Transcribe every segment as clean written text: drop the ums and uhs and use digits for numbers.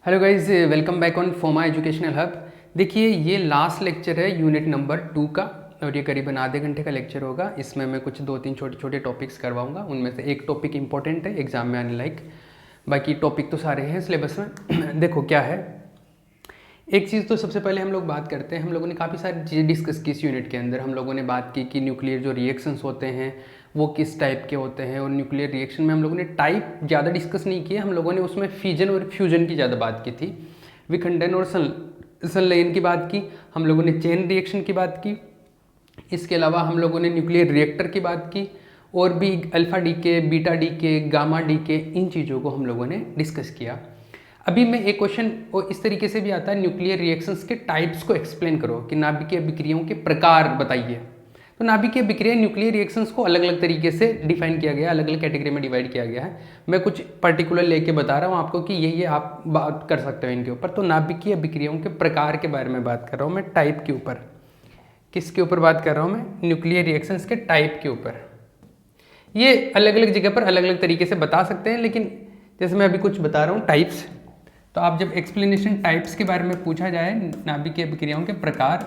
Hello guys, welcome back on Foma educational hub. देखिए, ये last lecture है unit number 2 का और ये करीबन आधे घंटे का लेक्चर होगा। इसमें मैं कुछ 2-3 छोटे छोटे टॉपिक्स करवाऊंगा। उनमें से एक टॉपिक इंपॉर्टेंट है एग्जाम में आने लायक, बाकी टॉपिक तो सारे हैं सिलेबस में। देखो क्या है, एक चीज़ तो सबसे पहले हम लोग बात करते हैं। हम लोगों ने काफ़ी सारी चीज़ें डिस्कस की इस यूनिट के अंदर। हम लोगों ने बात की कि न्यूक्लियर जो रिएक्शंस होते हैं वो किस टाइप के होते हैं, और न्यूक्लियर रिएक्शन में हम लोगों ने टाइप ज़्यादा डिस्कस नहीं किए। हम लोगों ने उसमें फ्यूजन और फ्यूजन की ज़्यादा बात की थी, विखंडन और संलयन की बात की। हम लोगों ने चेन रिएक्शन की बात की। इसके अलावा हम लोगों ने न्यूक्लियर रिएक्टर की बात की, और भी alpha decay, beta decay, gamma decay, इन चीज़ों को हम लोगों ने डिस्कस किया। अभी मैं एक क्वेश्चन और इस तरीके से भी आता है, न्यूक्लियर रिएक्शंस के टाइप्स को एक्सप्लेन करो कि नाभिकीय अभिक्रियाओं के प्रकार बताइए। तो नाभिकीय अभिक्रिया न्यूक्लियर रिएक्शंस को अलग अलग तरीके से डिफाइन किया गया है, अलग अलग कैटेगरी में डिवाइड किया गया है। मैं कुछ पर्टिकुलर लेके बता रहा हूँ आपको कि ये आप बात कर सकते हो इनके ऊपर। तो नाभिकीय अभिक्रियाओं के प्रकार के बारे में बात कर रहा हूँ मैं, टाइप के ऊपर। किसके ऊपर बात कर रहा हूँ मैं? न्यूक्लियर रिएक्शंस के टाइप के ऊपर। ये अलग अलग जगह पर अलग अलग तरीके से बता सकते हैं, लेकिन जैसे मैं अभी कुछ बता रहा हूँ टाइप्स, तो आप जब एक्सप्लेनेशन टाइप्स के बारे में पूछा जाए नाभिकीय अभिक्रियाओं के प्रकार,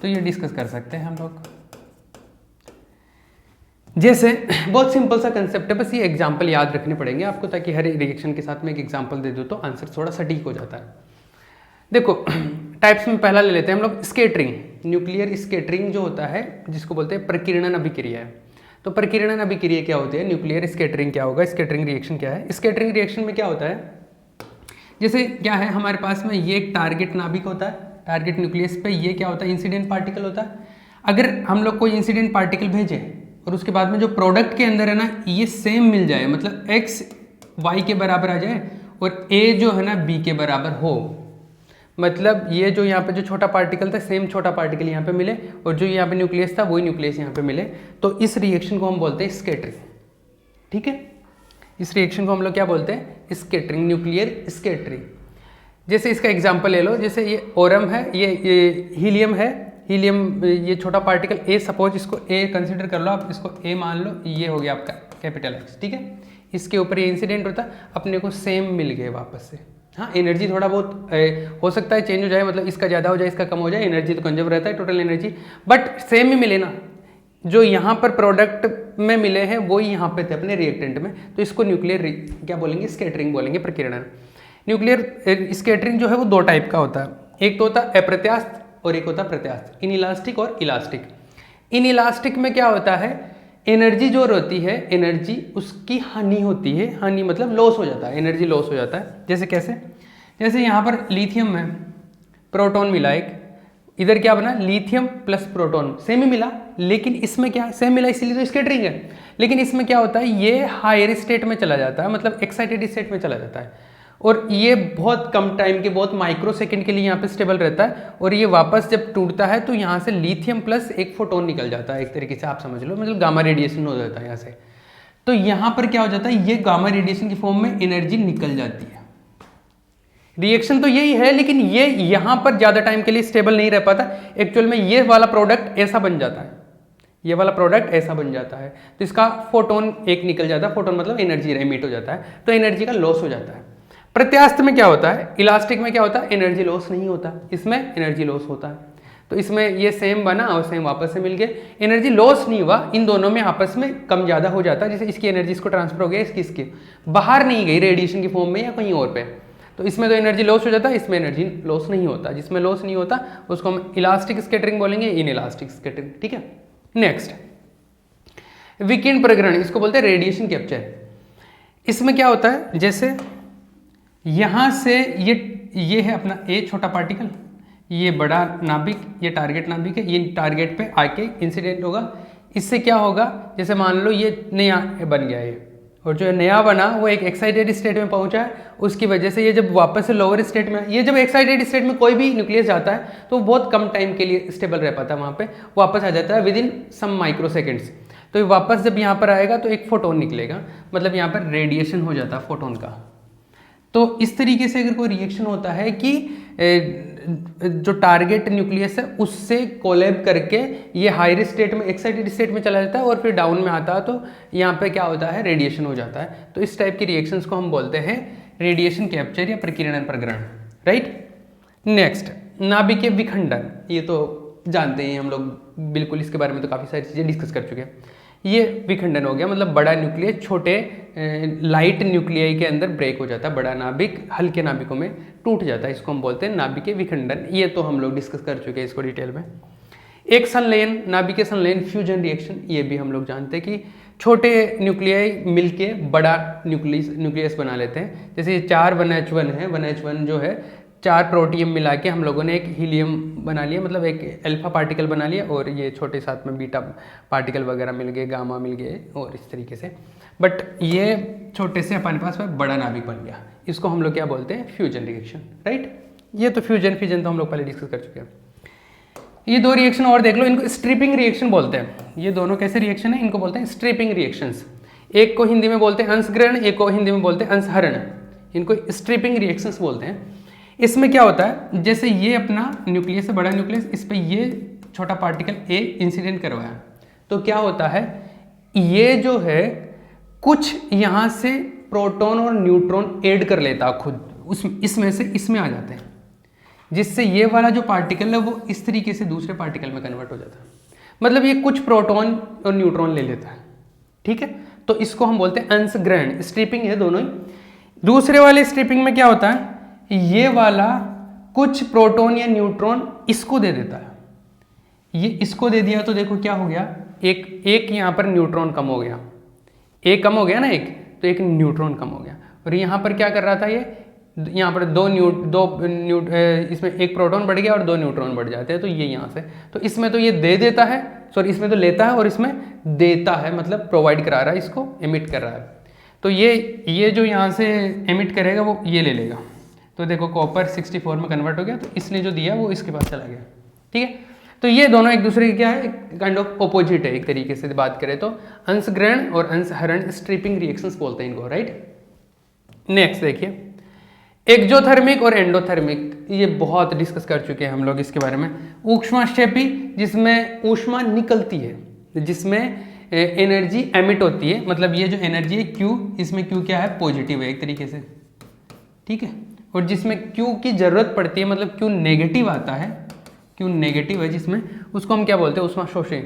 तो ये डिस्कस कर सकते हैं हम लोग। जैसे बहुत सिंपल सा कंसेप्ट है, बस ये एग्जांपल याद रखने पड़ेंगे आपको, ताकि हर रिएक्शन के साथ में एक एग्जांपल दे दूँ तो आंसर थोड़ा सटीक हो जाता है। देखो, टाइप्स में पहला ले लेते हैं हम लोग, स्कैटरिंग। न्यूक्लियर स्कैटरिंग जो होता है, जिसको बोलते हैं प्रकीर्णन अभिक्रिया है। तो प्रकीर्णन अभिक्रिया क्या होती है, न्यूक्लियर स्कैटरिंग क्या होगा, स्कैटरिंग रिएक्शन क्या है? स्कैटरिंग रिएक्शन में क्या होता है, जैसे क्या है हमारे पास में ये एक टारगेट नाभिक होता है, टारगेट न्यूक्लियस पे ये क्या होता है, इंसिडेंट पार्टिकल होता है। अगर हम लोग कोई इंसिडेंट पार्टिकल भेजें और उसके बाद में जो प्रोडक्ट के अंदर है ना, ये सेम मिल जाए, मतलब x y के बराबर आ जाए और a जो है ना b के बराबर हो, मतलब ये जो यहाँ पे जो छोटा पार्टिकल था सेम छोटा पार्टिकल यहाँ पे मिले, और जो यहाँ पे न्यूक्लियस था वही न्यूक्लियस यहाँ पे मिले, तो इस रिएक्शन को हम बोलते हैं स्कैटरिंग। ठीक है, इस रिएक्शन को हम लोग क्या बोलते हैं? Scattering, nuclear scattering. जैसे इसका एग्जांपल ले लो, जैसे ये ओरम है, ये हीलियम है। हीलियम, ये छोटा पार्टिकल ए, सपोज इसको ए कंसिडर कर लो आप, इसको ए मान लो, ये हो गया आपका कैपिटल एक्स। ठीक है, इसके ऊपर ये इंसिडेंट होता है, अपने को सेम मिल गए वापस से। हाँ, एनर्जी थोड़ा बहुत हो सकता है चेंज हो जाए, मतलब इसका ज़्यादा हो जाए, इसका कम हो जाए, एनर्जी तो कंजर्व रहता है टोटल एनर्जी, बट सेम ही मिले ना। जो यहाँ पर प्रोडक्ट में मिले हैं वो यहाँ पे थे अपने रिएक्टेंट में, तो इसको न्यूक्लियर क्या बोलेंगे? स्कैटरिंग बोलेंगे, प्रकीर्णन। न्यूक्लियर स्कैटरिंग जो है वो दो टाइप का होता है, एक तो होता है अप्रत्यास्थ और एक होता है प्रत्यास्थ, इनइलास्टिक और इलास्टिक। इनइलास्टिक में क्या होता है, एनर्जी जो होती है, एनर्जी उसकी हानि होती है, हानि मतलब लॉस हो जाता है, एनर्जी लॉस हो जाता है। जैसे कैसे? जैसे यहाँ पर लिथियम में प्रोटॉन मिला एक, इधर क्या बना, लिथियम प्लस प्रोटॉन, सेम ही मिला, लेकिन इसमें क्या सेम मिला, इसीलिए तो स्कैटरिंग है। लेकिन इसमें क्या होता है, ये हायर स्टेट में चला जाता है, मतलब एक्साइटेड स्टेट में चला जाता है, और ये बहुत कम टाइम के, बहुत माइक्रो सेकंड के लिए यहाँ पे स्टेबल रहता है, और ये वापस जब टूटता है तो यहाँ से लिथियम प्लस एक फोटोन निकल जाता है, एक तरीके से आप समझ लो, मतलब गामा रेडिएशन हो जाता है यहाँ से। तो यहाँ पर क्या हो जाता है, ये गामा रेडिएशन की फॉर्म में एनर्जी निकल जाती है। रिएक्शन तो यही है, लेकिन ये यहाँ पर ज़्यादा टाइम के लिए स्टेबल नहीं रह पाता। एक्चुअल में ये वाला प्रोडक्ट ऐसा बन जाता है, ये वाला प्रोडक्ट ऐसा बन जाता है, तो इसका फोटोन एक निकल जाता है, फोटोन मतलब एनर्जी एमिट हो जाता है, तो एनर्जी का लॉस हो जाता है। प्रत्यास्थ में क्या होता है, इलास्टिक में क्या होता है, एनर्जी लॉस नहीं होता, इसमें एनर्जी लॉस होता है। तो इसमें ये सेम बना और सेम वापस से मिल गए, एनर्जी लॉस नहीं हुआ, इन दोनों में आपस में कम ज़्यादा हो जाता है। जैसे इसकी एनर्जी इसको ट्रांसफर हो गया, इसकी बाहर नहीं गई रेडिएशन की फॉर्म में या कहीं और पे, तो इसमें तो एनर्जी लॉस हो जाता है, इसमें एनर्जी लॉस नहीं होता। जिसमें लॉस नहीं होता उसको हम इलास्टिक स्कैटरिंग बोलेंगे, इन इलास्टिक स्कैटरिंग। ठीक है, नेक्स्ट विकिरण प्रकीर्णन, इसको बोलते हैं रेडिएशन कैप्चर। इसमें क्या होता है, जैसे यहाँ से ये है अपना ए छोटा पार्टिकल, ये बड़ा नाभिक, ये टारगेट नाभिक है, ये टारगेट पे आके इंसिडेंट होगा। इससे क्या होगा, जैसे मान लो ये नया बन गया ये, और जो नया बना वो एक एक्साइटेड स्टेट में पहुंचा है, उसकी वजह से ये जब वापस से लोअर स्टेट में, ये जब एक्साइटेड स्टेट में कोई भी न्यूक्लियस जाता है तो बहुत कम टाइम के लिए स्टेबल रह पाता है, वहाँ पे वापस आ जाता है within some microseconds. तो वापस जब यहाँ पर आएगा तो एक फोटोन निकलेगा, मतलब यहाँ पर रेडिएशन हो जाता है फोटोन का। तो इस तरीके से अगर कोई रिएक्शन होता है कि जो टारगेट न्यूक्लियस है उससे कोलैब करके ये हायर स्टेट में, एक्साइटेड स्टेट में चला जाता है और फिर डाउन में आता है, तो यहाँ पे क्या होता है, रेडिएशन हो जाता है। तो इस टाइप की रिएक्शंस को हम बोलते हैं रेडिएशन कैप्चर या प्रकीर्णन प्रकीर्णन। राइट। नेक्स्ट, नाभिकीय विखंडन, ये तो जानते हैं हम लोग बिल्कुल, इसके बारे में तो काफ़ी सारी चीज़ें डिस्कस कर चुके हैं। ये विखंडन हो गया, मतलब बड़ा न्यूक्लियस छोटे लाइट न्यूक्लियाई के अंदर ब्रेक हो जाता है, बड़ा नाभिक हल्के नाभिकों में टूट जाता है, इसको हम बोलते हैं नाभिकीय विखंडन। ये तो हम लोग डिस्कस कर चुके हैं इसको डिटेल में। एक संलयन, नाभिकीय संलयन फ्यूजन रिएक्शन, ये भी हम लोग जानते हैं कि छोटे न्यूक्लियाई मिलके बड़ा न्यूक्लियस बना लेते हैं। जैसे 4 1H1 है, 1H1 जो है 4 प्रोटियम मिला के हम लोगों ने एक हीलियम बना लिया, मतलब एक अल्फा पार्टिकल बना लिया, और ये छोटे साथ में बीटा पार्टिकल वगैरह मिल गए, गामा मिल गए, और इस तरीके से। बट ये छोटे से अपने पास बड़ा नाभिक बन गया, इसको हम लोग क्या बोलते हैं, फ्यूजन रिएक्शन, राइट। ये तो फ्यूजन तो हम लोग पहले डिस्कस कर चुके हैं। ये 2 रिएक्शन और देख लो, इनको स्ट्रिपिंग रिएक्शन बोलते हैं। ये दोनों कैसे रिएक्शन है, इनको बोलते हैं स्ट्रिपिंग रिएक्शंस। एक को हिंदी में बोलते हैं अंशग्रहण, एक को हिंदी में बोलते हैं अंशहरण, इनको स्ट्रिपिंग रिएक्शंस बोलते हैं। इसमें क्या होता है, जैसे ये अपना न्यूक्लियस है, बड़ा न्यूक्लियस, इस पर ये छोटा पार्टिकल ए इंसिडेंट करवाया, तो क्या होता है, ये जो है कुछ यहाँ से प्रोटॉन और न्यूट्रॉन ऐड कर लेता है खुद, इसमें से इसमें आ जाते हैं, जिससे ये वाला जो पार्टिकल है वो इस तरीके से दूसरे पार्टिकल में कन्वर्ट हो जाता है। मतलब ये कुछ प्रोटॉन और न्यूट्रॉन ले लेता है, ठीक है। तो इसको हम बोलते हैं अंशग्रहण, स्ट्रिपिंग है दोनों ही। दूसरे वाले स्ट्रिपिंग में क्या होता है, ये वाला कुछ प्रोटॉन या न्यूट्रॉन इसको दे देता है, ये इसको दे दिया तो देखो क्या हो गया, एक यहाँ पर न्यूट्रॉन कम हो गया, एक कम हो गया ना, एक तो एक न्यूट्रॉन कम हो गया। और यहाँ पर क्या कर रहा था, ये यहाँ पर इसमें एक प्रोटॉन बढ़ गया और 2 न्यूट्रॉन बढ़ जाते हैं, तो ये यहाँ से, तो इसमें तो ये दे देता है, सॉरी इसमें तो लेता है और इसमें देता है, मतलब प्रोवाइड करा रहा है, इसको एमिट कर रहा है। तो ये जो यहाँ से एमिट करेगा वो ये ले लेगा, तो देखो कॉपर 64 में कन्वर्ट हो गया, तो इसने जो दिया वो इसके पास चला गया, ठीक है। तो ये दोनों एक दूसरे के क्या है, काइंड ऑफ ऑपोजिट है, एक तरीके से बात करें तो। अंशग्रहण और अंशहरण स्ट्रिपिंग रिएक्शंस बोलते हैं इनको, राइट। नेक्स्ट देखिए, एक्जोथर्मिक और एंडोथर्मिक, ये बहुत डिस्कस कर चुके हैं हम लोग इसके बारे में। ऊष्माक्षेपी, जिसमें ऊष्मा निकलती है, जिसमें एनर्जी एमिट होती है, मतलब ये जो एनर्जी है Q, इसमें Q क्या है, पॉजिटिव है एक तरीके से, ठीक है। और जिसमें Q की जरूरत पड़ती है, मतलब Q नेगेटिव आता है, Q नेगेटिव है जिसमें, उसको हम क्या बोलते हैं, ऊष्माशोषी,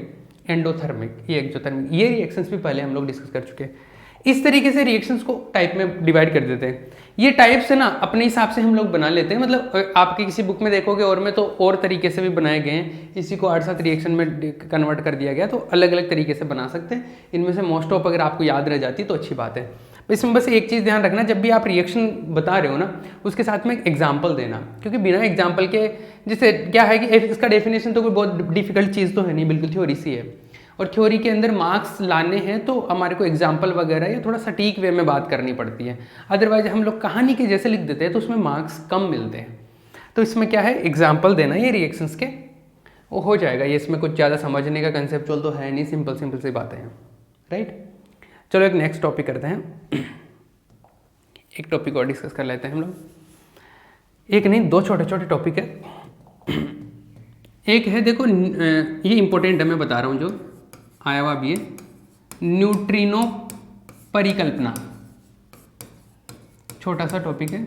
एंडोथर्मिक, ये एक्जोथर्मिक। ये रिएक्शंस भी पहले हम लोग डिस्कस कर चुके हैं। इस तरीके से रिएक्शंस को टाइप में डिवाइड कर देते हैं। ये टाइप्स है ना, अपने हिसाब से हम लोग बना लेते हैं, मतलब आपकी किसी बुक में देखोगे और में तो और तरीके से भी बनाए गए हैं, इसी को 8-7 रिएक्शन में कन्वर्ट कर दिया गया, तो अलग अलग तरीके से बना सकते हैं। इनमें से मोस्ट ऑफ अगर आपको याद रह जाती तो अच्छी बात है। इसमें बस एक चीज़ ध्यान रखना, जब भी आप रिएक्शन बता रहे हो ना, उसके साथ में एक एग्जाम्पल देना, क्योंकि बिना एग्जाम्पल के, जैसे क्या है कि इसका डेफिनेशन तो कोई बहुत डिफिकल्ट चीज़ तो है नहीं, बिल्कुल थ्योरी सी है, और थ्योरी के अंदर मार्क्स लाने हैं तो हमारे को एग्जाम्पल वगैरह या थोड़ा सटीक वे में बात करनी पड़ती है, अदरवाइज हम लोग कहानी के जैसे लिख देते हैं तो उसमें मार्क्स कम मिलते हैं। तो इसमें क्या है, एग्जाम्पल देना ये रिएक्शंस के, वो हो जाएगा। ये इसमें कुछ ज़्यादा समझने का कंसेप्चुअल तो है नहीं, सिंपल सी बातें हैं, राइट। चलो एक नेक्स्ट टॉपिक करते हैं, एक टॉपिक और डिस्कस कर लेते हैं हम लोग। एक नहीं, 2 छोटे छोटे टॉपिक है। एक है, देखो ये इंपॉर्टेंट है, मैं बता रहा हूँ, जो आया हुआ भी है, न्यूट्रिनो परिकल्पना, छोटा सा टॉपिक है,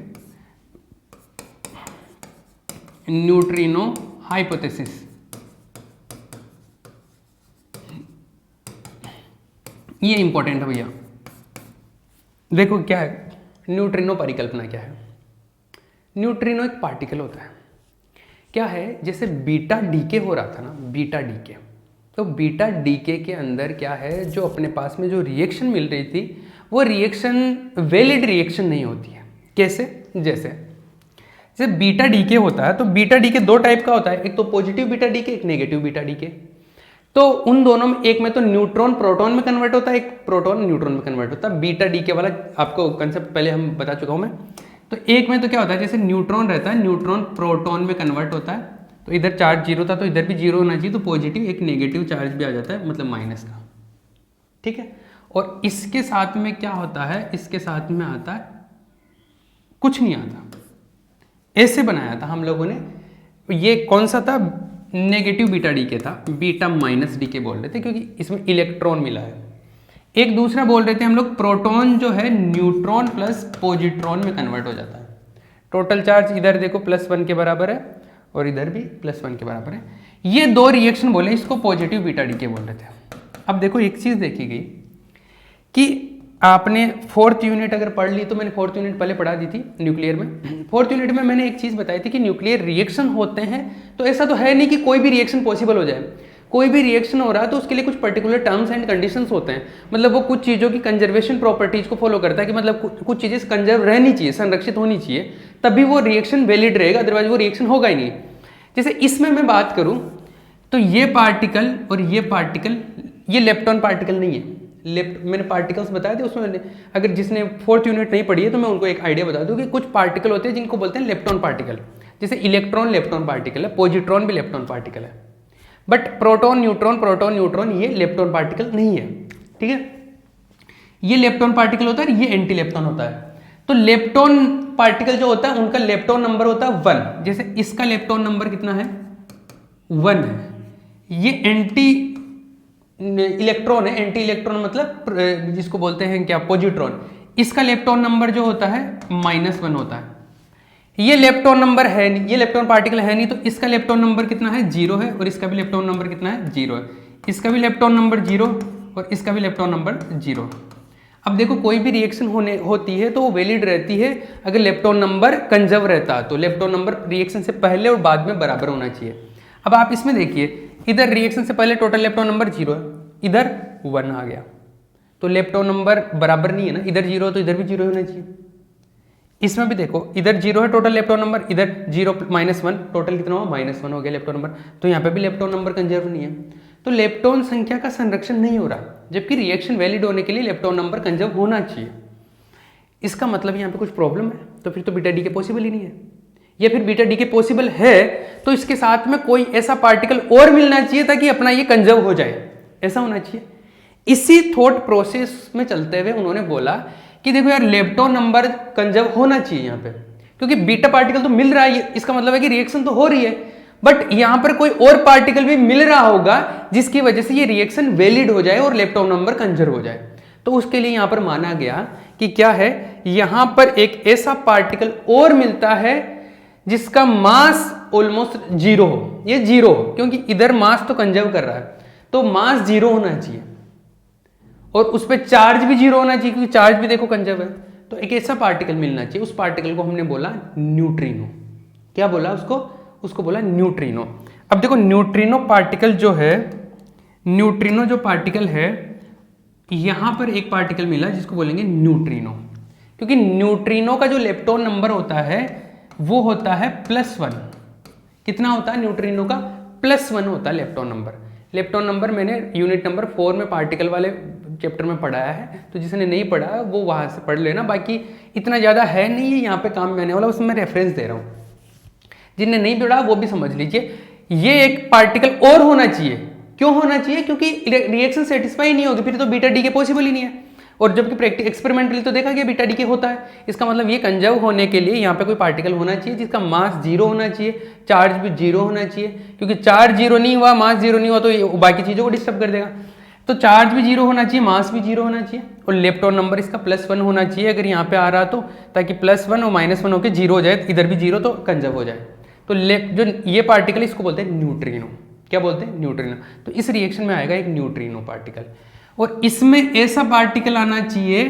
न्यूट्रिनो हाइपोथेसिस। ये इंपॉर्टेंट है भैया। देखो क्या है न्यूट्रिनो परिकल्पना, क्या है, न्यूट्रिनो एक पार्टिकल होता है, क्या है, जैसे बीटा डीके हो रहा था ना, बीटा डीके, तो बीटा डीके के अंदर क्या है, जो अपने पास में जो रिएक्शन मिल रही थी वो रिएक्शन वैलिड रिएक्शन नहीं होती है। कैसे, जैसे बीटा डीके होता है, तो बीटा डीके 2 टाइप का होता है, एक तो पॉजिटिव बीटा डीके, एक नेगेटिव बीटा डीके। तो उन दोनों में, एक में तो न्यूट्रॉन प्रोटॉन में कन्वर्ट होता है, एक प्रोटॉन न्यूट्रॉन में कन्वर्ट होता है। बीटा डीके वाला आपको कंसेप्ट पहले हम बता चुका हूँ मैं। तो एक में तो क्या होता है, जैसे न्यूट्रॉन रहता है, न्यूट्रॉन प्रोटॉन में कन्वर्ट होता है, तो इधर चार्ज 0 था तो इधर भी 0 होना चाहिए, तो पॉजिटिव एक नेगेटिव चार्ज भी आ जाता है, मतलब माइनस का, ठीक है। और इसके साथ में क्या होता है, इसके साथ में आता है, कुछ नहीं आता, ऐसे बनाया था हम लोगों ने। ये कौन सा था, नेगेटिव बीटा डीके था, बीटा माइनस डीके बोल रहे थे, क्योंकि इसमें इलेक्ट्रॉन मिला है। एक दूसरा बोल रहे थे हम लोग, प्रोटॉन जो है न्यूट्रॉन प्लस पॉजिट्रॉन में कन्वर्ट हो जाता है, टोटल चार्ज इधर देखो +1 के बराबर है और इधर भी +1 के बराबर है। ये दो रिएक्शन बोले, इसको पॉजिटिव बीटा डीके बोल रहे थे। अब देखो एक चीज़ देखी गई कि आपने 4th यूनिट अगर पढ़ ली, तो मैंने 4th यूनिट पहले पढ़ा दी थी न्यूक्लियर में। 4th यूनिट में मैंने एक चीज़ बताई थी कि न्यूक्लियर रिएक्शन होते हैं तो ऐसा तो है नहीं कि कोई भी रिएक्शन पॉसिबल हो जाए। कोई भी रिएक्शन हो रहा है तो उसके लिए कुछ पर्टिकुलर टर्म्स एंड कंडीशंस होते हैं, मतलब वो कुछ चीज़ों की कंजर्वेशन प्रॉपर्टीज को फॉलो करता है कि मतलब कुछ चीज़ें कंजर्व रहनी चाहिए, संरक्षित होनी चाहिए, तभी वो रिएक्शन वैलिड रहेगा, अदरवाइज वो रिएक्शन होगा ही नहीं। जैसे इसमें मैं बात करूँ तो ये पार्टिकल और ये पार्टिकल, ये लेप्टॉन पार्टिकल नहीं है। मैंने पार्टिकल्स बताए थे उसमें, अगर जिसने 4th यूनिट नहीं पढ़ी है तो मैं उनको एक आइडिया बता दूं कि कुछ पार्टिकल होते हैं जिनको बोलते हैं लेप्टॉन पार्टिकल। जैसे इलेक्ट्रॉन लेप्टॉन पार्टिकल है, पॉजिट्रॉन भी लेप्टॉन पार्टिकल है, बट प्रोटॉन न्यूट्रॉन ये लेप्टॉन पार्टिकल नहीं है। ठीक है, ये लेप्टॉन पार्टिकल होता है, ये एंटी लेप्टॉन होता है। तो लेप्टॉन पार्टिकल जो होता है उनका लेप्टॉन नंबर होता है 1। जैसे इसका लेप्टॉन नंबर कितना है? 1 है। ये एंटी इलेक्ट्रॉन है, एंटी इलेक्ट्रॉन मतलब जिसको बोलते हैं क्या, पॉजिट्रॉन। इसका लेप्टॉन नंबर जो होता है -1 होता है। ये लेप्टॉन नंबर है नहीं, ये लेप्टॉन पार्टिकल है नहीं, तो इसका लेप्टॉन नंबर कितना है? 0 है, और इसका भी लेप्टॉन नंबर कितना है? 0 है। इसका भी लेप्टॉन नंबर 0 और इसका भी लेप्टॉन नंबर 0। अब देखो कोई भी रिएक्शन होती है तो वो वैलिड रहती है अगर लेप्टॉन नंबर कंजर्व रहता है, तो लेप्टॉन नंबर रिएक्शन से पहले और बाद में बराबर होना चाहिए। अब आप इसमें देखिए, इधर रिएक्शन से पहले टोटल लेप्टॉन नंबर 0 है, इधर 1 आ गया, तो लेप्टॉन नंबर बराबर नहीं है ना, इधर 0 तो इधर भी 0 होना चाहिए। इसमें भी देखो, इधर 0 है टोटल लेप्टॉन नंबर, इधर 0 -1, टोटल कितना हुआ? -1 हो गया लेप्टॉन नंबर, तो यहाँ पे भी लेप्टॉन नंबर कंजर्व नहीं है, तो लेप्टॉन संख्या का संरक्षण नहीं हो रहा, जबकि रिएक्शन वैलिड होने के लिए लेप्टॉन नंबर कंजर्व होना चाहिए। इसका मतलब यहाँ पे कुछ प्रॉब्लम है, तो फिर तो बीटा डीके पॉसिबल ही नहीं है। या फिर बीटा डीके पॉसिबल है तो इसके साथ में कोई ऐसा पार्टिकल और मिलना चाहिए ताकि अपना ये कंजर्व हो जाए, ऐसा होना चाहिए। इसी थॉट प्रोसेस में चलते हुए उन्होंने बोला कि देखो यार, लेप्टॉन नंबर कंजर्व होना चाहिए यहाँ पे, क्योंकि बीटा पार्टिकल तो मिल रहा है, इसका मतलब है कि रिएक्शन तो हो रही है, बट यहाँ पर कोई और पार्टिकल भी मिल रहा होगा जिसकी वजह से ये रिएक्शन वैलिड हो जाए और लेप्टॉन नंबर कंजर्व हो जाए। तो उसके लिए यहाँ पर माना गया कि क्या है, यहाँ पर एक ऐसा पार्टिकल और मिलता है जिसका मास ऑलमोस्ट 0 हो। ये 0 हो क्योंकि इधर मास तो कंजर्व कर रहा है, तो मास 0 होना चाहिए और उस पर चार्ज भी 0 होना चाहिए, क्योंकि चार्ज भी देखो कंजर्व है। तो एक ऐसा पार्टिकल मिलना चाहिए, उस पार्टिकल को हमने बोला न्यूट्रिनो। क्या बोला उसको बोला न्यूट्रिनो। अब देखो न्यूट्रिनो पार्टिकल जो है, न्यूट्रिनो जो पार्टिकल है, यहां पर एक पार्टिकल मिला जिसको बोलेंगे न्यूट्रिनो, क्योंकि न्यूट्रिनो का जो लेप्टॉन नंबर होता है वो होता है +1। कितना होता है न्यूट्रिनो का? +1 होता है लेप्टॉन नंबर। लेप्टॉन नंबर मैंने यूनिट नंबर 4 में पार्टिकल वाले चैप्टर में पढ़ाया है, तो जिसने नहीं पढ़ा वो वहां से पढ़ लेना, बाकी इतना ज़्यादा है नहीं है यहाँ पे काम में आने वाला, उसमें मैं रेफरेंस दे रहा हूँ। जिनने नहीं पढ़ा वो भी समझ लीजिए। ये एक पार्टिकल और होना चाहिए। क्यों होना चाहिए? क्योंकि रिएक्शन सेटिस्फाई नहीं होगी, फिर तो बीटा डीके पॉसिबल ही नहीं है, और जबकि प्रैक्टिकल एक्सपेरिमेंटली तो देखा गया बीटा डीके होता है। इसका मतलब ये कंजर्व होने के लिए यहाँ पे कोई पार्टिकल होना चाहिए जिसका मास 0 होना चाहिए, चार्ज भी 0 होना चाहिए, क्योंकि चार्ज 0 नहीं हुआ, मास 0 नहीं हुआ तो ये बाकी चीज़ों को डिस्टर्ब कर देगा। तो चार्ज भी 0 होना चाहिए, मास भी 0 होना चाहिए, और लेप्टॉन नंबर इसका +1 होना चाहिए अगर यहाँ पे आ रहा तो, ताकि +1 और -1 होकर 0 हो जाए, इधर भी 0 तो कंजर्व हो जाए। तो जो ये पार्टिकल इसको बोलते हैं न्यूट्रिनो। क्या बोलते हैं? न्यूट्रिनो। तो इस रिएक्शन में आएगा एक न्यूट्रिनो पार्टिकल, और इसमें ऐसा पार्टिकल आना चाहिए,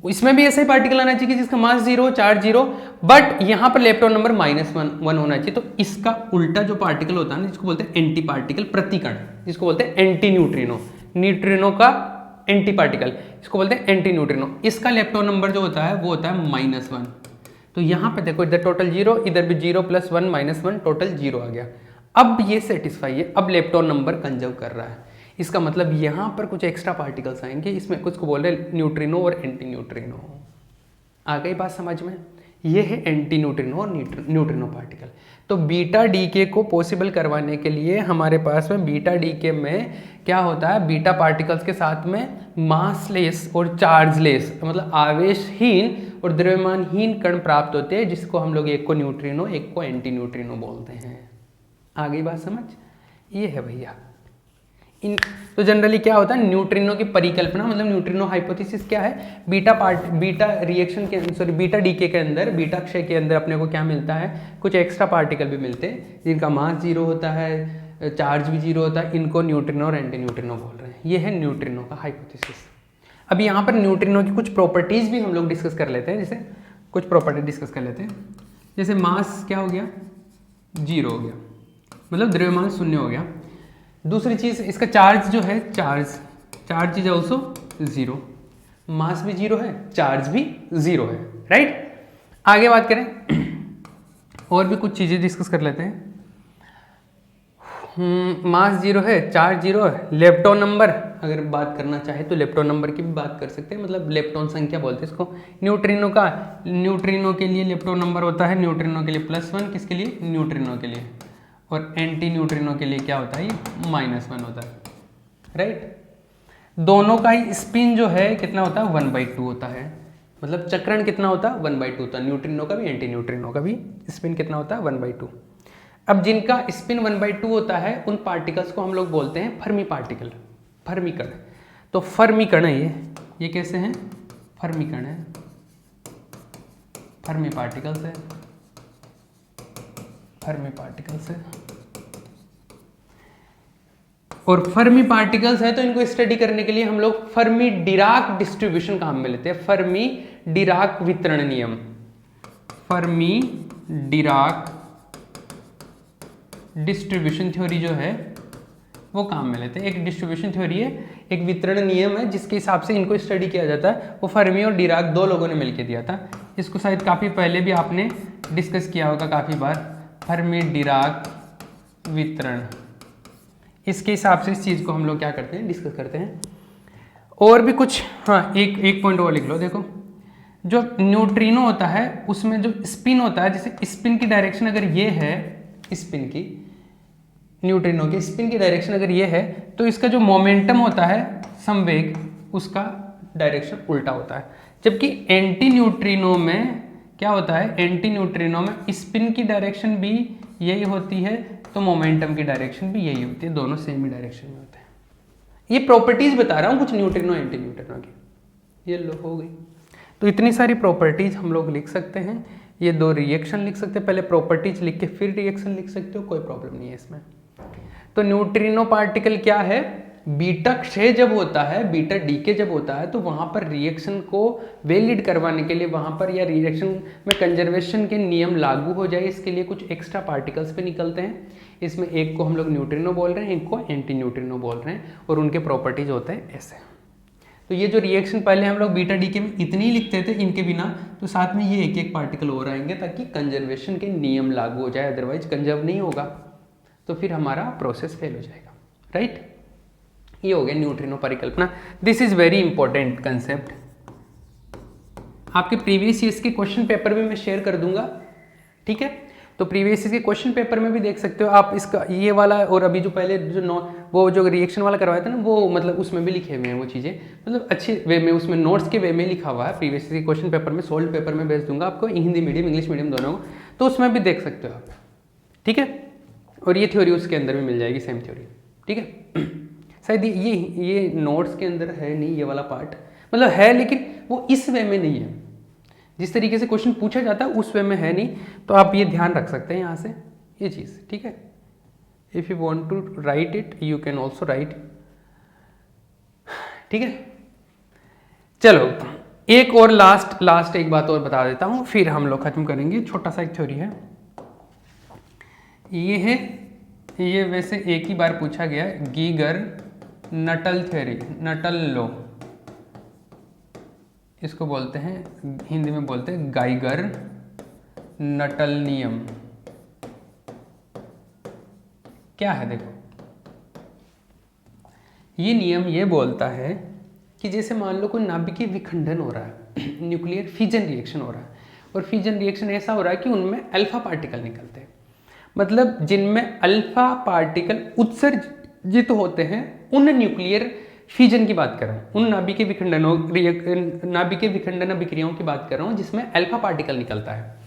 इसमें भी ऐसा ही पार्टिकल आना चाहिए जिसका मास 0, चार्ज 0, बट यहाँ पर लेप्टॉन नंबर -1 होना चाहिए। तो इसका उल्टा जो पार्टिकल होता है ना, जिसको बोलते हैं एंटी पार्टिकल प्रतिकण, जिसको बोलते हैं एंटी न्यूट्रिनो। न्यूट्रिनो का एंटी पार्टिकल, इसको बोलते हैं एंटी न्यूट्रिनो। इसका लेप्टॉन नंबर जो होता है वो होता है -1। तो यहाँ पे देखो, इधर टोटल 0, इधर भी 0 +1 -1 टोटल 0 आ गया। अब ये सेटिस्फाई है, अब लेप्टॉन नंबर कंजर्व कर रहा है। इसका मतलब यहाँ पर कुछ एक्स्ट्रा पार्टिकल्स आएंगे, इसमें कुछ को बोल रहे हैं न्यूट्रिनो और एंटी न्यूट्रिनो। आ गई बात समझ में? ये है एंटी न्यूट्रिनो और न्यूट्रिनो पार्टिकल। तो बीटा डीके को पॉसिबल करवाने के लिए हमारे पास में बीटा डीके में क्या होता है, बीटा पार्टिकल्स के साथ में मासलेस और चार्जलेस, मतलब आवेशहीन और द्रव्यमानहीन कण प्राप्त होते हैं, जिसको हम लोग एक को न्यूट्रिनो एक को एंटी न्यूट्रिनो बोलते हैं। आ गई बात समझ? ये है भैया, इन तो जनरली क्या होता है, न्यूट्रिनो की परिकल्पना मतलब न्यूट्रिनो हाइपोथेसिस क्या है, बीटा रिएक्शन के सॉरी बीटा डीके के अंदर, बीटा क्षय के अंदर अपने को क्या मिलता है, कुछ एक्स्ट्रा पार्टिकल भी मिलते हैं जिनका मास जीरो होता है, चार्ज भी जीरो होता है, इनको न्यूट्रिनो और एंटी न्यूट्रिनो बोल रहे हैं। ये है न्यूट्रिनो का हाइपोथेसिस। अब यहाँ पर न्यूट्रिनो की कुछ प्रॉपर्टीज भी हम लोग डिस्कस कर लेते हैं, जैसे कुछ प्रॉपर्टी डिस्कस कर लेते हैं, जैसे मास क्या हो गया, जीरो हो गया, मतलब द्रव्यमान शून्य हो गया। दूसरी चीज़ इसका चार्ज जो है, चार्ज इज ऑल्सो जीरो, मास भी जीरो है, चार्ज भी जीरो है, राइट। आगे बात करें और भी कुछ चीज़ें डिस्कस कर लेते हैं। मास जीरो है, चार्ज जीरो है, लेप्टॉन नंबर अगर बात करना चाहे तो लेप्टॉन नंबर की भी बात कर सकते हैं, मतलब लेप्टॉन संख्या बोलते हैं इसको। न्यूट्रिनो के लिए लेप्टॉन नंबर होता है, न्यूट्रिनो के लिए +1, किसके लिए, न्यूट्रिनो के लिए, और एंटी न्यूट्रिनो के लिए क्या होता है, ये -1 होता है, राइट। दोनों का ही स्पिन जो है कितना होता है, 1/2 होता है, मतलब चक्रण कितना होता है, 1/2 होता है। न्यूट्रिनो का भी एंटी न्यूट्रिनो का भी स्पिन कितना होता है, 1/2। अब जिनका स्पिन 1/2 होता है उन पार्टिकल्स को हम लोग बोलते हैं फर्मी पार्टिकल, फर्मी कण। तो फर्मी कण है ये कैसे हैं, फर्मी कण है, फर्मी पार्टिकल्स है, फर्मी पार्टिकल्स है। और फर्मी पार्टिकल्स है तो इनको स्टडी करने के लिए हम लोग फर्मी डिराक डिस्ट्रीब्यूशन काम में लेते हैं, फर्मी डिराक वितरण नियम, फर्मी डिराक डिस्ट्रीब्यूशन थ्योरी जो है वो काम में लेते हैं। एक डिस्ट्रीब्यूशन थ्योरी है, एक वितरण नियम है जिसके हिसाब से इनको स्टडी किया जाता है, वो फर्मी और डिराक दो लोगों ने मिलकर दिया था। इसको शायद काफ़ी पहले भी आपने डिस्कस किया होगा काफ़ी बार, फर्मी डिराक वितरण। इसके हिसाब से इस चीज़ को हम लोग क्या करते हैं, डिस्कस करते हैं। और भी कुछ, हाँ एक पॉइंट और लिख लो, देखो जो न्यूट्रिनो होता है उसमें जो स्पिन होता है, जैसे स्पिन की डायरेक्शन अगर ये है, स्पिन की, न्यूट्रिनो की स्पिन की डायरेक्शन अगर ये है तो इसका जो मोमेंटम होता है, संवेग, उसका डायरेक्शन उल्टा होता है। जबकि एंटी न्यूट्रिनो में क्या होता है, एंटी न्यूट्रिनो में स्पिन की डायरेक्शन भी यही होती है तो मोमेंटम की डायरेक्शन भी यही होती है, दोनों सेम ही डायरेक्शन में होते हैं। ये प्रॉपर्टीज बता रहा हूँ कुछ न्यूट्रिनो एंटी न्यूट्रिनो की, ये लो हो गई। तो इतनी सारी प्रॉपर्टीज हम लोग लिख सकते हैं, ये दो रिएक्शन लिख सकते हैं, पहले प्रॉपर्टीज लिख के फिर रिएक्शन लिख सकते हो, कोई प्रॉब्लम नहीं है इसमें। तो न्यूट्रिनो पार्टिकल क्या है, बीटा क्षय जब होता है, बीटा डीके जब होता है तो वहां पर रिएक्शन को वैलिड करवाने के लिए, वहां पर या रिएक्शन में कंजर्वेशन के नियम लागू हो जाए, इसके लिए कुछ एक्स्ट्रा पार्टिकल्स पे निकलते हैं। इसमें एक को हम लोग न्यूट्रिनो बोल रहे हैं, एक को एंटी न्यूट्रिनो बोल रहे हैं, और उनके प्रॉपर्टीज होते हैं ऐसे। तो ये जो रिएक्शन पहले हम लोग बीटा डीके में इतनी ही लिखते थे इनके बिना, तो साथ में ये एक एक पार्टिकल और आएंगे ताकि कंजर्वेशन के नियम लागू हो जाए, अदरवाइज कंजर्व नहीं होगा तो फिर हमारा प्रोसेस फेल हो जाएगा, राइट। ये हो गया न्यूट्रिनो परिकल्पना। This is very important concept, आपके प्रीवियस ईयर्स के क्वेश्चन पेपर में मैं शेयर कर दूंगा, ठीक है। तो प्रीवियस ईयर के क्वेश्चन पेपर में भी देख सकते हो आप इसका, ये वाला और अभी जो पहले वो जो रिएक्शन वाला करवाया था ना, वो मतलब उसमें भी लिखे हुए हैं वो चीज़ें, मतलब अच्छे वे में, उसमें नोट्स के वे में लिखा हुआ है। प्रीवियस ईयर के क्वेश्चन पेपर में, सोल्ड पेपर में भेज दूंगा आपको, हिंदी मीडियम इंग्लिश मीडियम दोनों, तो उसमें भी देख सकते हो आप, ठीक है। और ये थ्योरी उसके अंदर भी मिल जाएगी, सेम थ्योरी, ठीक है। शायद ये नोट्स के अंदर है नहीं ये वाला पार्ट, मतलब है लेकिन वो इस वे में नहीं है, जिस तरीके से क्वेश्चन पूछा जाता है उस वे में है नहीं, तो आप ये ध्यान रख सकते हैं यहाँ से ये चीज़, ठीक है। If you want to write it you can also write, ठीक है। चलो एक और लास्ट एक बात और बता देता हूँ, फिर हम लोग खत्म करेंगे। छोटा सा एक थ्योरी है, ये है, ये वैसे एक ही बार पूछा गया है, Geiger Nuttall theory, Nuttall law इसको बोलते हैं, हिंदी में बोलते हैं गाइगर नटल नियम। क्या है देखो, ये नियम ये बोलता है कि जैसे मान लो कोई नाभिकीय विखंडन हो रहा है, न्यूक्लियर फिजन रिएक्शन हो रहा है, और फिजन रिएक्शन ऐसा हो रहा है कि उनमें अल्फा पार्टिकल निकलते हैं, मतलब जिनमें अल्फा पार्टिकल उत्सर्जित होते हैं, उन न्यूक्लियर फिजन की बात कर रहा हूँ, उन नाभिकीय विखंडन अभिक्रियाओं की बात कर रहा हूँ जिसमें अल्फा पार्टिकल निकलता है।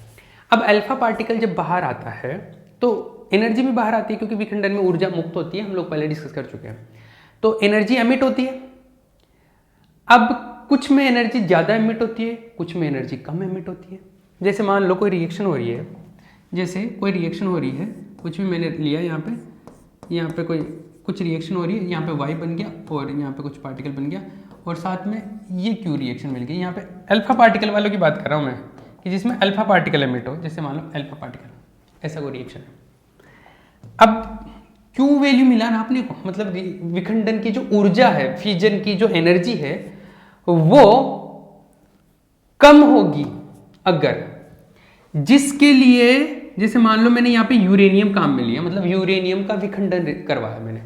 अब अल्फा पार्टिकल जब बाहर आता है तो एनर्जी भी बाहर आती है, क्योंकि विखंडन में ऊर्जा मुक्त होती है, हम लोग पहले डिस्कस कर चुके हैं। तो एनर्जी एमिट होती है। अब कुछ में एनर्जी ज़्यादा एमिट होती है, कुछ में एनर्जी कम एमिट होती है। जैसे मान लो कोई रिएक्शन हो रही है, जैसे कोई रिएक्शन हो रही है, कुछ भी मैंने लिया यहाँ पे कोई कुछ रिएक्शन हो रही है, यहाँ पे Y बन गया और यहाँ पे कुछ पार्टिकल बन गया और साथ में ये Q रिएक्शन मिल गई। यहाँ पे अल्फा पार्टिकल वालों की बात कर रहा हूँ मैं, कि जिसमें अल्फा पार्टिकल एमिट हो, जैसे मान लो अल्फा पार्टिकल, ऐसा कोई रिएक्शन है। अब Q वैल्यू मिला ना आपने को, मतलब विखंडन की जो ऊर्जा है, फ्यूजन की जो एनर्जी है वो कम होगी अगर, जिसके लिए जैसे मान लो मैंने यहाँ पे यूरेनियम काम में लिया, मतलब यूरेनियम का विखंडन करवाया मैंने,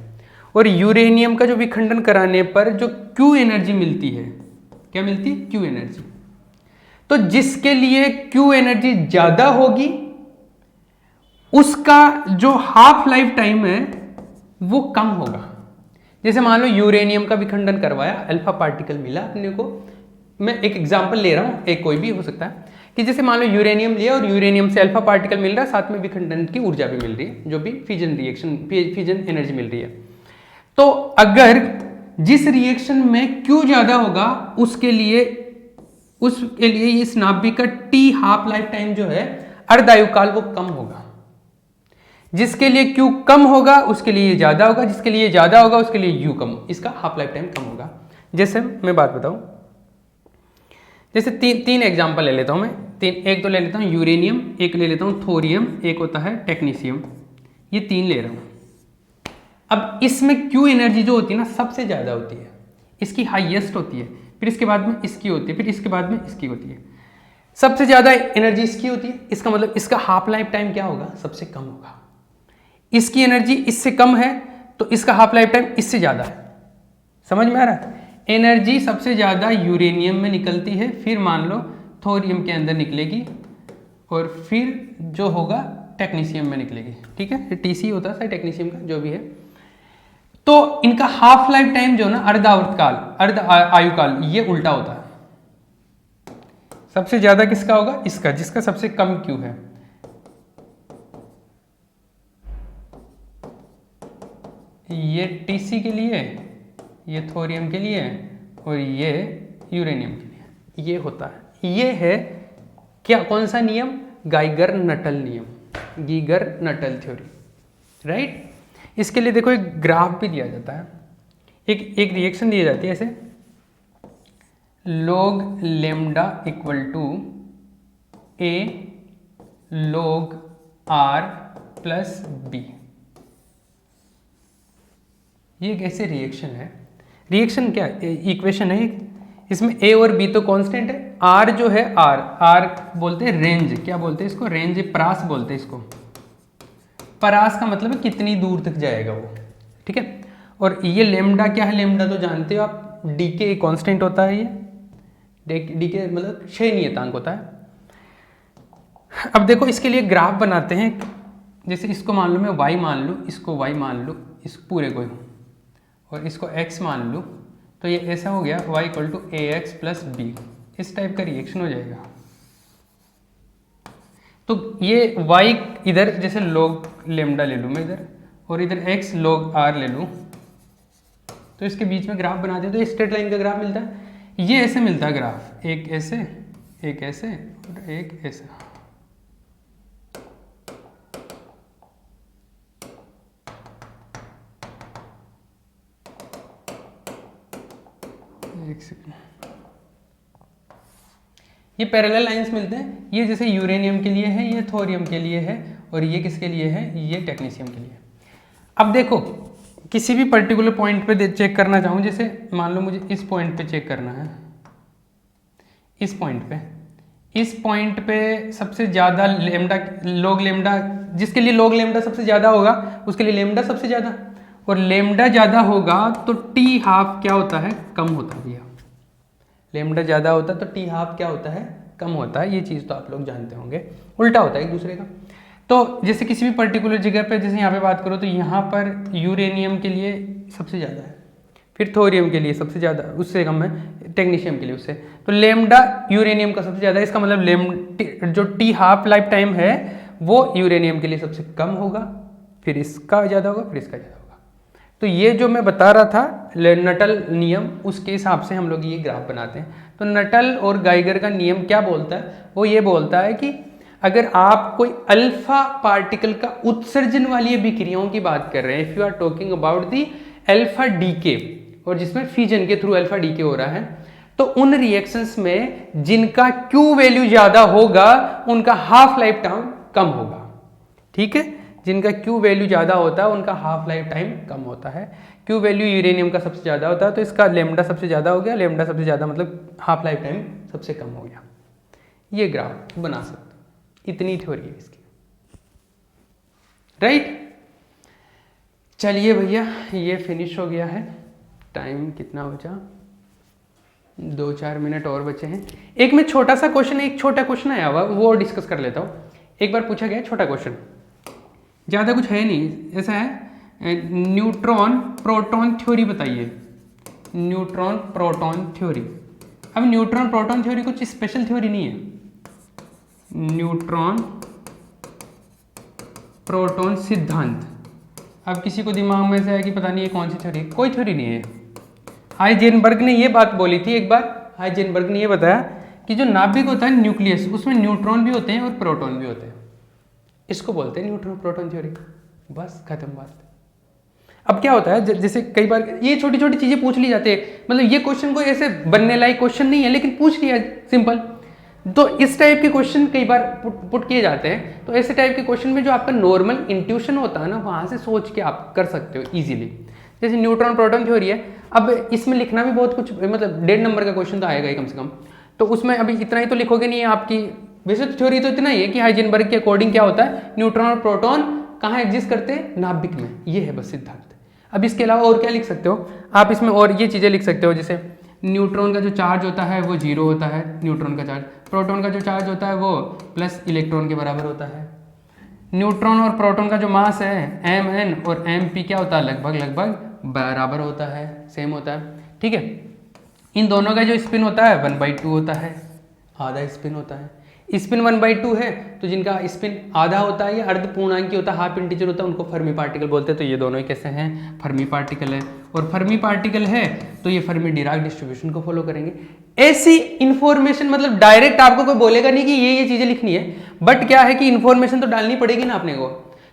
और यूरेनियम का जो विखंडन कराने पर जो Q एनर्जी मिलती है, क्या मिलती है? Q energy. तो जिसके लिए Q एनर्जी ज्यादा होगी उसका जो हाफ लाइफ टाइम है वो कम होगा। जैसे मान लो यूरेनियम का विखंडन करवाया, अल्फा पार्टिकल मिला अपने को, मैं एक एग्जांपल ले रहा हूं, एक कोई भी हो सकता है, कि जैसे मान लो यूरेनियम लिया और यूरेनियम से अल्फा पार्टिकल मिल रहा है, साथ में विखंडन की ऊर्जा भी मिल रही है, जो भी फ्यूजन एनर्जी मिल रही है। तो अगर जिस रिएक्शन में Q ज्यादा होगा उसके लिए इस नाभिक का T हाफ लाइफ टाइम जो है, अर्धायुकाल, वो कम होगा। जिसके लिए Q कम होगा उसके लिए ज्यादा होगा, जिसके लिए ज्यादा होगा उसके लिए U कम, इसका हाफ लाइफ टाइम कम होगा। जैसे मैं बात बताऊं, जैसे तीन एग्जांपल ले लेता हूं मैं, एक तो ले लेता हूं यूरेनियम, एक ले लेता हूं थोरियम, एक होता है टेक्नीशियम, ये 3 ले रहा हूं। अब इसमें Q एनर्जी जो होती है ना सबसे ज्यादा होती है, इसकी हाईएस्ट होती है, फिर इसके बाद में इसकी होती है, फिर इसके बाद में इसकी होती है। सबसे ज्यादा एनर्जी इसकी होती है, इसका मतलब इसका हाफ लाइफ टाइम क्या होगा? सबसे कम होगा। इसकी एनर्जी इससे कम है तो इसका हाफ लाइफ टाइम इससे ज्यादा है। समझ में आ रहा है? एनर्जी सबसे ज्यादा यूरेनियम में निकलती है, फिर मान लो थोरियम के अंदर निकलेगी और फिर जो होगा टेक्नीशियम में निकलेगी। ठीक है, TC होता है टेक्नीशियम का, जो भी है। तो इनका हाफ लाइफ टाइम जो ना अर्ध आयुकाल, ये उल्टा होता है। सबसे ज्यादा किसका होगा? इसका, जिसका सबसे कम Q है। ये TC के लिए, ये थोरियम के लिए और ये यूरेनियम के लिए, ये होता है। ये है क्या, कौन सा नियम? गाइगर नटल नियम, गीगर नटल थ्योरी, राइट। इसके लिए देखो एक ग्राफ भी दिया जाता है, एक रिएक्शन दी जाती है ऐसे, log lambda equal to A log R plus B। ये एक ऐसे रिएक्शन है, रिएक्शन क्या इक्वेशन है, इसमें A और B तो कांस्टेंट है, R जो है R बोलते हैं रेंज, क्या बोलते हैं इसको? रेंज, परास बोलते हैं इसको। परास का मतलब है कितनी दूर तक जाएगा वो, ठीक है। और ये लेमडा क्या है? लेमडा तो जानते हो आप, डीके कांस्टेंट होता है, ये डीके मतलब क्षय नियतांक होता है। अब देखो इसके लिए ग्राफ बनाते हैं, जैसे इसको मान लो मैं y मान लूँ, इसको y मान लूँ, इस पूरे को, और इसको x मान लूँ, तो ये ऐसा हो गया y equal to ax plus b, इस टाइप का रिएक्शन हो जाएगा। तो ये y इधर जैसे log लेमडा ले लूँ मैं इधर, और इधर x log r ले लूँ, तो इसके बीच में ग्राफ बनाते हैं तो स्ट्रेट लाइन का ग्राफ मिलता है। ये ऐसे मिलता है ग्राफ, एक ऐसे, एक ऐसे और एक ऐसे। एक सेकंड, ये पैरेलल लाइंस मिलते हैं। ये जैसे यूरेनियम के लिए है, ये थोरियम के लिए है, और ये किसके लिए है? ये टेक्नीशियम के लिए। अब देखो किसी भी पर्टिकुलर पॉइंट पे चेक करना चाहूँ, जैसे मान लो मुझे इस पॉइंट पे चेक करना है, इस पॉइंट पे सबसे ज़्यादा लेमडा, लॉग लेमडा, जिसके लिए लॉग लेमडा सबसे ज़्यादा होगा उसके लिए लेमडा सबसे ज़्यादा, और लेमडा ज़्यादा होगा तो टी हाफ क्या होता है? कम होता है भैया। लेमडा ज़्यादा होता है तो टी हाफ क्या होता है? कम होता है। ये चीज़ तो आप लोग जानते होंगे, उल्टा होता है एक दूसरे का। तो जैसे किसी भी पर्टिकुलर जगह पे, जैसे यहाँ पे बात करो तो यहाँ पर यूरेनियम के लिए सबसे ज़्यादा है, फिर थोरियम के लिए सबसे ज़्यादा, उससे कम है टेक्नीशियम के लिए उससे, तो लेमडा यूरेनियम का सबसे ज़्यादा है। इसका मतलब जो टी हाफ लाइफ टाइम है वो यूरेनियम के लिए सबसे कम होगा, फिर इसका ज़्यादा होगा, फिर इसका ज़्यादा होगा। तो ये जो मैं बता रहा था नटल नियम, उसके हिसाब से हम लोग ये ग्राफ बनाते हैं। तो नटल और गाइगर का नियम क्या बोलता है, वो ये बोलता है कि अगर आप कोई अल्फा पार्टिकल का उत्सर्जन वाली अभिक्रियाओं की बात कर रहे हैं, if you are talking about the alpha decay, और जिसमें फ्यूजन के थ्रू अल्फा डीके हो रहा है, तो उन रिएक्शंस में जिनका क्यू वैल्यू ज्यादा होगा उनका हाफ लाइफ टाइम कम होगा। ठीक है, जिनका क्यू वैल्यू ज़्यादा होता है उनका हाफ लाइफ टाइम कम होता है। क्यू वैल्यू यूरेनियम का सबसे ज़्यादा होता है, तो इसका लेमडा सबसे ज़्यादा हो गया, लेमडा सबसे ज़्यादा मतलब हाफ लाइफ टाइम सबसे कम हो गया। ये ग्राफ बना सकते हो, इतनी थ्योरी है इसकी, राइट। चलिए भैया, ये फिनिश हो गया है। टाइम कितना बचा, 2-4 मिनट और बचे हैं। एक में छोटा सा क्वेश्चन, एक छोटा क्वेश्चन आया हुआ, वो डिस्कस कर लेता हूँ। एक बार पूछा गया छोटा क्वेश्चन, ज़्यादा कुछ है नहीं, ऐसा है न्यूट्रॉन प्रोटॉन थ्योरी बताइए, न्यूट्रॉन प्रोटॉन थ्योरी। अब न्यूट्रॉन प्रोटॉन थ्योरी कुछ स्पेशल थ्योरी नहीं है, न्यूट्रॉन प्रोटॉन सिद्धांत। अब किसी को दिमाग में से है कि पता नहीं ये कौन सी थ्योरी, कोई थ्योरी नहीं है। हाइजेनबर्ग ने ये बात बोली थी एक बार, हाइजेनबर्ग ने ये बताया कि जो नाभिक होता है न्यूक्लियस, उसमें न्यूट्रॉन भी होते हैं और प्रोटॉन भी होते हैं, इसको बोलते हैं न्यूट्रॉन प्रोटॉन थ्योरी। बस खत्म बात। अब क्या होता है, जैसे कई बार ये छोटी छोटी चीजें पूछ ली जाती है, मतलब ये क्वेश्चन कोई ऐसे बनने लायक क्वेश्चन नहीं है, लेकिन पूछ लिया सिंपल। तो इस टाइप के क्वेश्चन कई बार पुट किए जाते हैं। तो ऐसे टाइप के क्वेश्चन में जो आपका नॉर्मल इंट्यूशन होता है ना, वहां से सोच के आप कर सकते हो इजीली। जैसे न्यूट्रॉन प्रोटॉन थ्योरी है, अब इसमें लिखना भी बहुत कुछ, मतलब 1.5 नंबर का क्वेश्चन तो आएगा ही कम से कम। तो उसमें अभी इतना ही तो लिखोगे नहीं आपकी, वैसे तो थ्योरी तो इतना ही है कि हाइजेनबर्ग के अकॉर्डिंग क्या होता है, न्यूट्रॉन और प्रोटॉन कहाँ एग्जिस्ट करते हैं, नाभिक में। ये है बस सिद्धांत। अब इसके अलावा और क्या लिख सकते हो आप, इसमें और ये चीज़ें लिख सकते हो, जैसे न्यूट्रॉन का जो चार्ज होता है वो 0 होता है, न्यूट्रॉन का चार्ज। प्रोटॉन का जो चार्ज होता है वो प्लस इलेक्ट्रॉन के बराबर होता है। न्यूट्रॉन और प्रोटॉन का जो मास है mn और mp क्या होता है, लगभग लगभग बराबर होता है, सेम होता है। ठीक है, इन दोनों का जो स्पिन होता है 1/2 होता है, आधा स्पिन होता है। स्पिन 1/2 है, तो जिनका स्पिन आधा होता है या अर्ध पूर्णांकी होता है, हाफ इंटीजर होता है, उनको फर्मी पार्टिकल बोलते हैं। तो ये दोनों ही कैसे हैं, फर्मी पार्टिकल है। और फर्मी पार्टिकल है तो ये फर्मी डिराक डिस्ट्रीब्यूशन को फॉलो करेंगे। ऐसी इंफॉर्मेशन, मतलब डायरेक्ट आपको कोई बोलेगा नहीं कि ये चीजें लिखनी है, बट क्या है कि इंफॉर्मेशन तो डालनी पड़ेगी ना अपने को,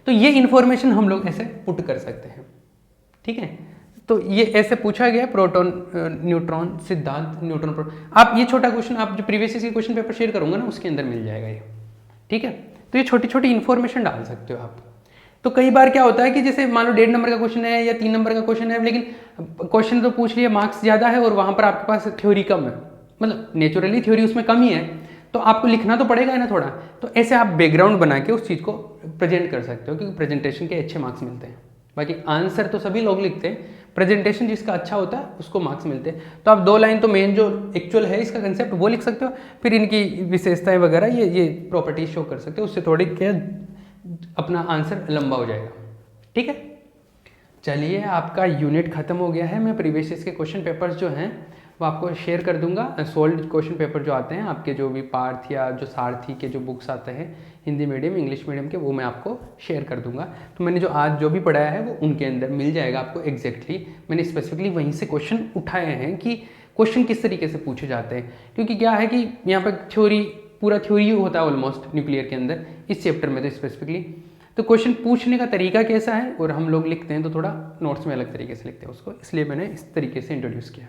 तो ये इंफॉर्मेशन हम लोग ऐसे पुट कर सकते हैं। ठीक है, तो ये ऐसे पूछा गया प्रोटॉन न्यूट्रॉन सिद्धांत, न्यूट्रॉन प्रोटॉन। आप ये छोटा क्वेश्चन, आप जो previous year question paper share करूंगा ना, उसके अंदर मिल जाएगा ये। ठीक है, तो ये छोटी छोटी इन्फॉर्मेशन डाल सकते हो आप। तो कई बार क्या होता है कि जैसे मान लो 1.5 नंबर का क्वेश्चन है या 3 नंबर का क्वेश्चन है, लेकिन क्वेश्चन तो पूछ लिया, मार्क्स ज्यादा है और वहां पर आपके पास थ्योरी कम है, मतलब नेचुरली थ्योरी उसमें कम ही है, तो आपको लिखना तो पड़ेगा ना थोड़ा। तो ऐसे आप बैकग्राउंड बना के उस चीज़ को प्रेजेंट कर सकते हो, क्योंकि प्रेजेंटेशन के अच्छे मार्क्स मिलते हैं। बाकी आंसर तो सभी लोग लिखते हैं, प्रेजेंटेशन जिसका अच्छा होता है उसको मार्क्स मिलते हैं। तो आप 2 लाइन तो मेन जो एक्चुअल है इसका कंसेप्ट वो लिख सकते हो, फिर इनकी विशेषताएं वगैरह ये प्रॉपर्टीज शो कर सकते हो, उससे थोड़ी क्या अपना आंसर लंबा हो जाएगा। ठीक है, चलिए आपका यूनिट खत्म हो गया है। मैं प्रीवियस ईयर के क्वेश्चन पेपर्स जो हैं वो आपको शेयर कर दूंगा, सोल्ड क्वेश्चन पेपर जो आते हैं आपके, जो भी पार्थ या जो सारथी के जो बुक्स आते हैं हिंदी मीडियम इंग्लिश मीडियम के, वो मैं आपको शेयर कर दूंगा। तो मैंने जो आज जो भी पढ़ाया है वो उनके अंदर मिल जाएगा आपको एग्जैक्टली। मैंने स्पेसिफिकली वहीं से क्वेश्चन उठाए हैं कि क्वेश्चन किस तरीके से पूछे जाते हैं, क्योंकि क्या है कि यहाँ पर थ्योरी, पूरा थ्योरी होता है ऑलमोस्ट न्यूक्लियर के अंदर, इस चैप्टर में तो स्पेसिफिकली। तो क्वेश्चन पूछने का तरीका कैसा है, और हम लोग लिखते हैं तो थोड़ा नोट्स में अलग तरीके से लिखते हैं उसको, इसलिए मैंने इस तरीके से इंट्रोड्यूस किया।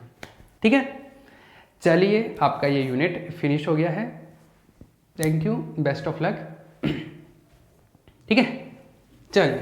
ठीक है, चलिए आपका ये यूनिट फिनिश हो गया है। Thank you, best of luck. ठीक है, चलिए।